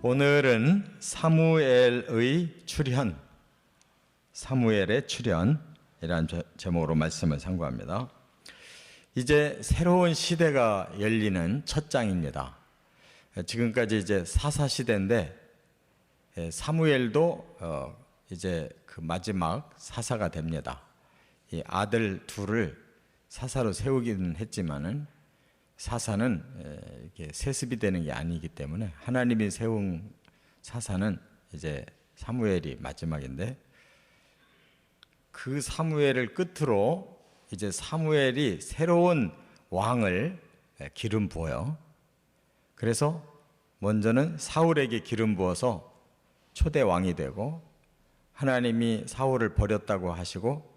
오늘은 사무엘의 출현, 사무엘의 출현이라는 제목으로 말씀을 상고합니다. 이제 새로운 시대가 열리는 첫 장입니다. 지금까지 이제 사사시대인데 사무엘도 이제 그 마지막 사사가 됩니다. 이 아들 둘을 사사로 세우기는 했지만은 사사는 이렇게 세습이 되는 게 아니기 때문에 하나님이 세운 사사는 이제 사무엘이 마지막인데, 그 사무엘을 끝으로 이제 사무엘이 새로운 왕을 기름 부어요. 그래서 먼저는 사울에게 기름 부어서 초대 왕이 되고, 하나님이 사울을 버렸다고 하시고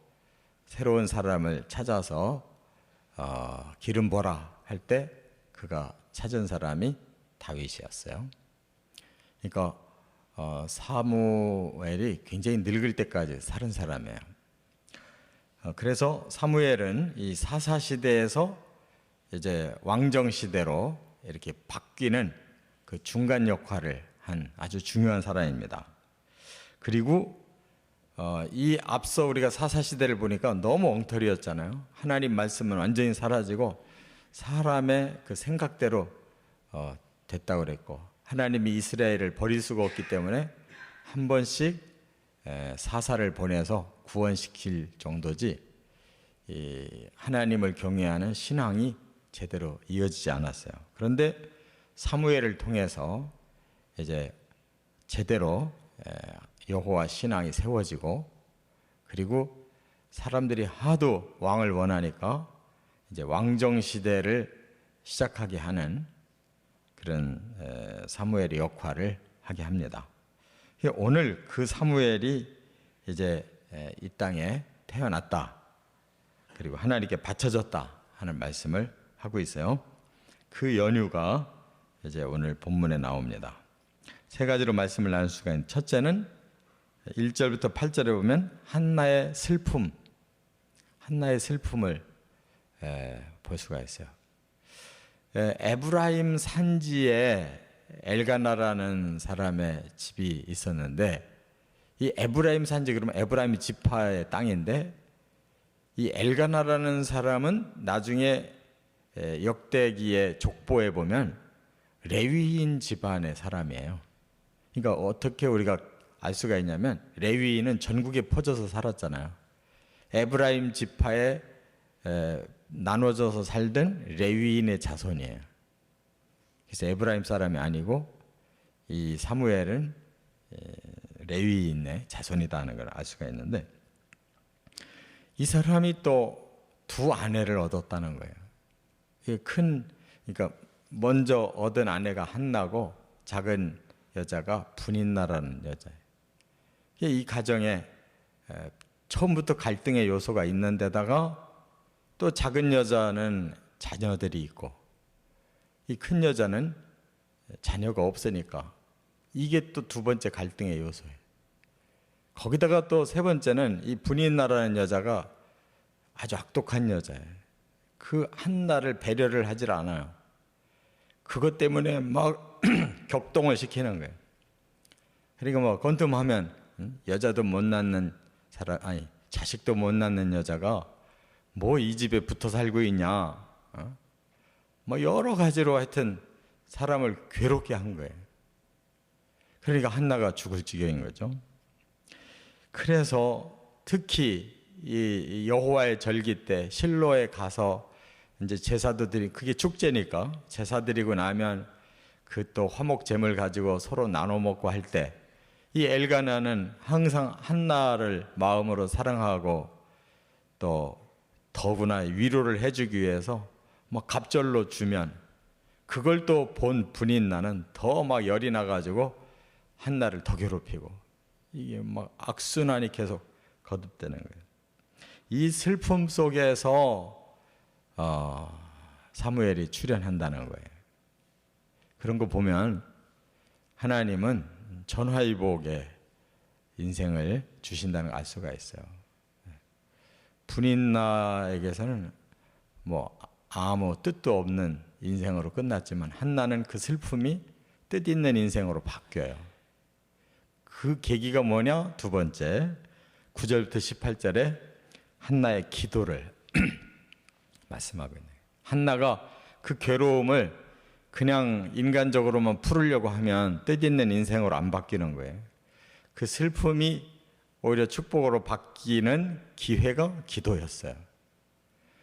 새로운 사람을 찾아서 기름 부어라 할 때 그가 찾은 사람이 다윗이었어요. 그러니까 사무엘이 굉장히 늙을 때까지 살은 사람이에요. 그래서 사무엘은 이 사사 시대에서 이제 왕정 시대로 이렇게 바뀌는 그 중간 역할을 한 아주 중요한 사람입니다. 그리고 이 앞서 우리가 사사 시대를 보니까 너무 엉터리였잖아요. 하나님 말씀은 완전히 사라지고 사람의 그 생각대로 됐다고 그랬고, 하나님이 이스라엘을 버릴 수가 없기 때문에 한 번씩 사사를 보내서 구원시킬 정도지, 하나님을 경외하는 신앙이 제대로 이어지지 않았어요. 그런데 사무엘을 통해서 이제 제대로 여호와 신앙이 세워지고, 그리고 사람들이 하도 왕을 원하니까 이제 왕정 시대를 시작하게 하는 그런 사무엘의 역할을 하게 합니다. 오늘 그 사무엘이 이제 이 땅에 태어났다, 그리고 하나님께 바쳐졌다 하는 말씀을 하고 있어요. 그 연유가 이제 오늘 본문에 나옵니다. 세 가지로 말씀을 나눌 수가 있는, 첫째는 1절부터 8절에 보면 한나의 슬픔을 볼 수가 있어요. 에브라임 산지에 엘가나라는 사람의 집이 있었는데, 이 에브라임 산지, 그러면 에브라임 지파의 땅인데, 이 엘가나라는 사람은 나중에 역대기의 족보에 보면 레위인 집안의 사람이에요. 그러니까 어떻게 우리가 알 수가 있냐면, 레위인은 전국에 퍼져서 살았잖아요. 에브라임 지파에 나눠져서 살던 레위인의 자손이에요. 그래서 에브라임 사람이 아니고 이 사무엘은 레위인의 자손이다 하는 걸 알 수가 있는데, 이 사람이 또 두 아내를 얻었다는 거예요. 이게 그러니까 먼저 얻은 아내가 한나고 작은 여자가 분인나라는 여자예요. 이 가정에 처음부터 갈등의 요소가 있는 데다가 또 작은 여자는 자녀들이 있고, 이 큰 여자는 자녀가 없으니까 이게 또 두 번째 갈등의 요소예요. 거기다가 또 세 번째는 이 분인나라는 여자가 아주 악독한 여자예요. 그 한나를 배려를 하질 않아요. 그것 때문에 막 격동을 시키는 거예요. 그러니까 뭐 건tum하면 여자도 못 낳는 사람, 아니 자식도 못 낳는 여자가 뭐 이 집에 붙어 살고 있냐, 뭐 여러 가지로 하여튼 사람을 괴롭게 한 거예요. 그러니까 한나가 죽을 지경인 거죠. 그래서 특히 이 여호와의 절기 때 실로에 가서 이제 제사도 드리고, 그게 축제니까 제사 드리고 나면 그 또 화목제물 가지고 서로 나눠 먹고 할 때, 이 엘가나는 항상 한나를 마음으로 사랑하고 또 더구나 위로를 해주기 위해서 막 갑절로 주면, 그걸 또 본 분인나는 더 막 열이 나가지고 한나를 더 괴롭히고, 이게 막 악순환이 계속 거듭되는 거예요. 이 슬픔 속에서 사무엘이 출현한다는 거예요. 그런 거 보면 하나님은 전화위복의 인생을 주신다는 걸 알 수가 있어요. 분인나에게서는 뭐 아무 뜻도 없는 인생으로 끝났지만, 한나는 그 슬픔이 뜻있는 인생으로 바뀌어요. 그 계기가 뭐냐? 두 번째, 9절부터 18절에 한나의 기도를 말씀하고 있네요. 한나가 그 괴로움을 그냥 인간적으로만 풀으려고 하면 뜻있는 인생으로 안 바뀌는 거예요. 그 슬픔이 오히려 축복으로 바뀌는 기회가 기도였어요.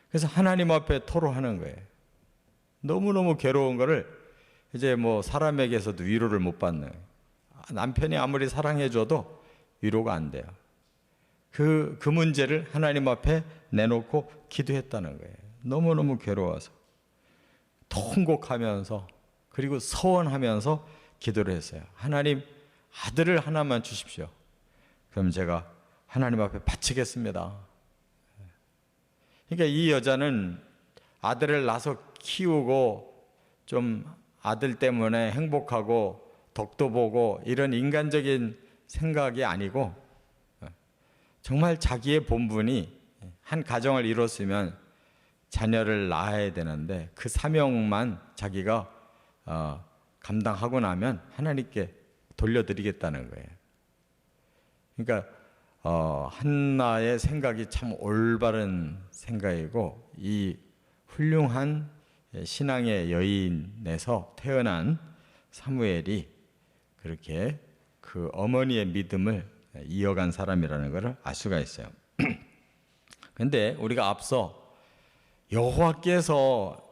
그래서 하나님 앞에 토로하는 거예요. 너무너무 괴로운 거를 이제 뭐 사람에게서도 위로를 못 받는, 남편이 아무리 사랑해줘도 위로가 안 돼요. 그 문제를 하나님 앞에 내놓고 기도했다는 거예요. 너무너무 괴로워서 통곡하면서 그리고 서원하면서 기도를 했어요. 하나님, 아들을 하나만 주십시오. 그럼 제가 하나님 앞에 바치겠습니다. 그러니까 이 여자는 아들을 낳아서 키우고 좀 아들 때문에 행복하고 덕도 보고 이런 인간적인 생각이 아니고 정말 자기의 본분이 한 가정을 이뤘으면 자녀를 낳아야 되는데 그 사명만 자기가 감당하고 나면 하나님께 돌려드리겠다는 거예요. 그러니까 한나의 생각이 참 올바른 생각이고, 이 훌륭한 신앙의 여인에서 태어난 사무엘이 그렇게 그 어머니의 믿음을 이어간 사람이라는 것을 알 수가 있어요. 그런데 우리가 앞서 여호와께서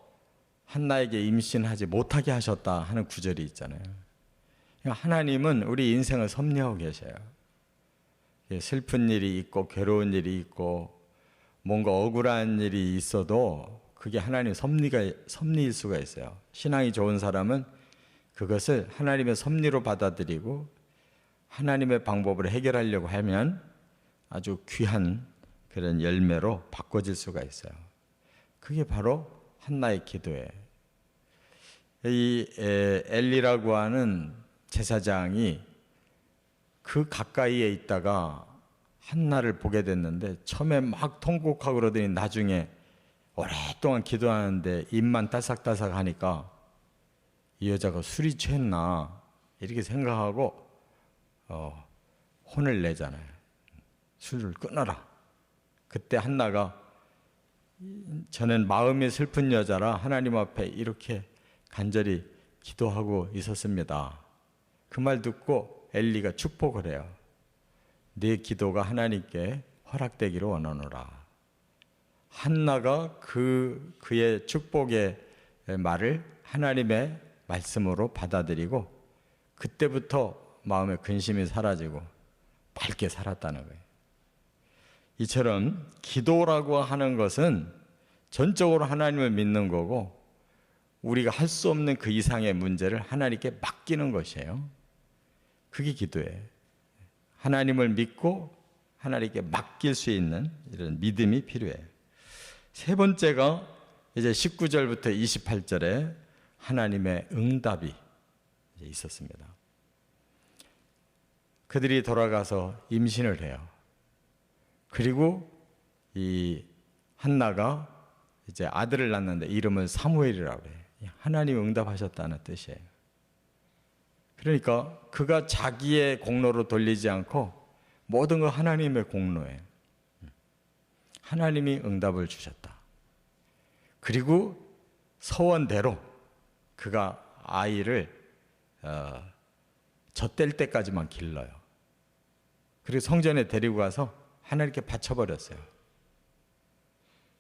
한나에게 임신하지 못하게 하셨다 하는 구절이 있잖아요. 하나님은 우리 인생을 섭리하고 계셔요. 슬픈 일이 있고 괴로운 일이 있고 뭔가 억울한 일이 있어도 그게 하나님의 섭리일 수가 있어요. 신앙이 좋은 사람은 그것을 하나님의 섭리로 받아들이고 하나님의 방법으로 해결하려고 하면 아주 귀한 그런 열매로 바꿔질 수가 있어요. 그게 바로 한나의 기도예요. 이 엘리라고 하는 제사장이 그 가까이에 있다가 한나를 보게 됐는데 처음에 막 통곡하고 그러더니 나중에 오랫동안 기도하는데 입만 따삭따삭 하니까 이 여자가 술이 취했나 이렇게 생각하고 혼을 내잖아요. 술을 끊어라. 그때 한나가 저는 마음이 슬픈 여자라 하나님 앞에 이렇게 간절히 기도하고 있었습니다. 그 말 듣고 엘리가 축복을 해요. 네 기도가 하나님께 허락되기를 원하노라. 한나가 그의 축복의 말을 하나님의 말씀으로 받아들이고 그때부터 마음의 근심이 사라지고 밝게 살았다는 거예요. 이처럼 기도라고 하는 것은 전적으로 하나님을 믿는 거고 우리가 할 수 없는 그 이상의 문제를 하나님께 맡기는 것이에요. 그게 기도예요. 하나님을 믿고 하나님께 맡길 수 있는 이런 믿음이 필요해요. 세 번째가 이제 19절부터 28절에 하나님의 응답이 있었습니다. 그들이 돌아가서 임신을 해요. 그리고 이 한나가 이제 아들을 낳는데 이름을 사무엘이라고 해요. 하나님이 응답하셨다는 뜻이에요. 그러니까 그가 자기의 공로로 돌리지 않고 모든 거 하나님의 공로예요. 하나님이 응답을 주셨다. 그리고 서원대로 그가 아이를 젖될 때까지만 길러요. 그리고 성전에 데리고 가서 하나님께 바쳐버렸어요.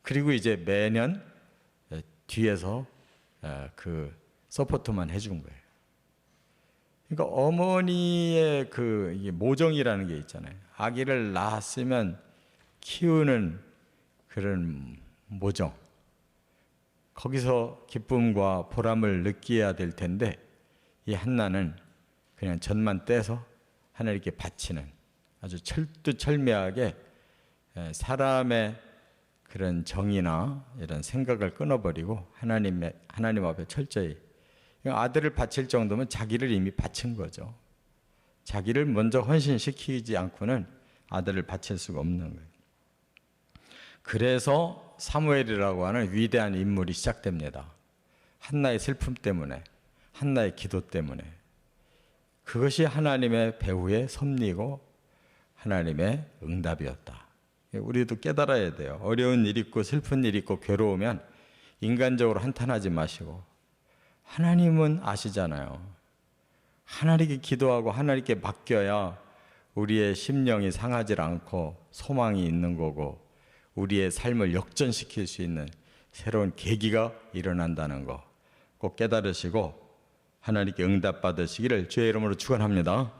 그리고 이제 매년 뒤에서 그 서포트만 해준 거예요. 그러니까 어머니의 그 모정이라는 게 있잖아요. 아기를 낳았으면 키우는 그런 모정. 거기서 기쁨과 보람을 느껴야 될 텐데 이 한나는 그냥 젖만 떼서 하나님께 바치는 아주 철두철미하게 사람의 그런 정의나 이런 생각을 끊어버리고 하나님 앞에 철저히 아들을 바칠 정도면 자기를 이미 바친 거죠. 자기를 먼저 헌신시키지 않고는 아들을 바칠 수가 없는 거예요. 그래서 사무엘이라고 하는 위대한 인물이 시작됩니다. 한나의 슬픔 때문에, 한나의 기도 때문에. 그것이 하나님의 배후의 섭리고 하나님의 응답이었다. 우리도 깨달아야 돼요. 어려운 일 있고 슬픈 일 있고 괴로우면 인간적으로 한탄하지 마시고 하나님은 아시잖아요. 하나님께 기도하고 하나님께 맡겨야 우리의 심령이 상하지 않고 소망이 있는 거고 우리의 삶을 역전시킬 수 있는 새로운 계기가 일어난다는 거 꼭 깨달으시고 하나님께 응답받으시기를 주의 이름으로 축원합니다.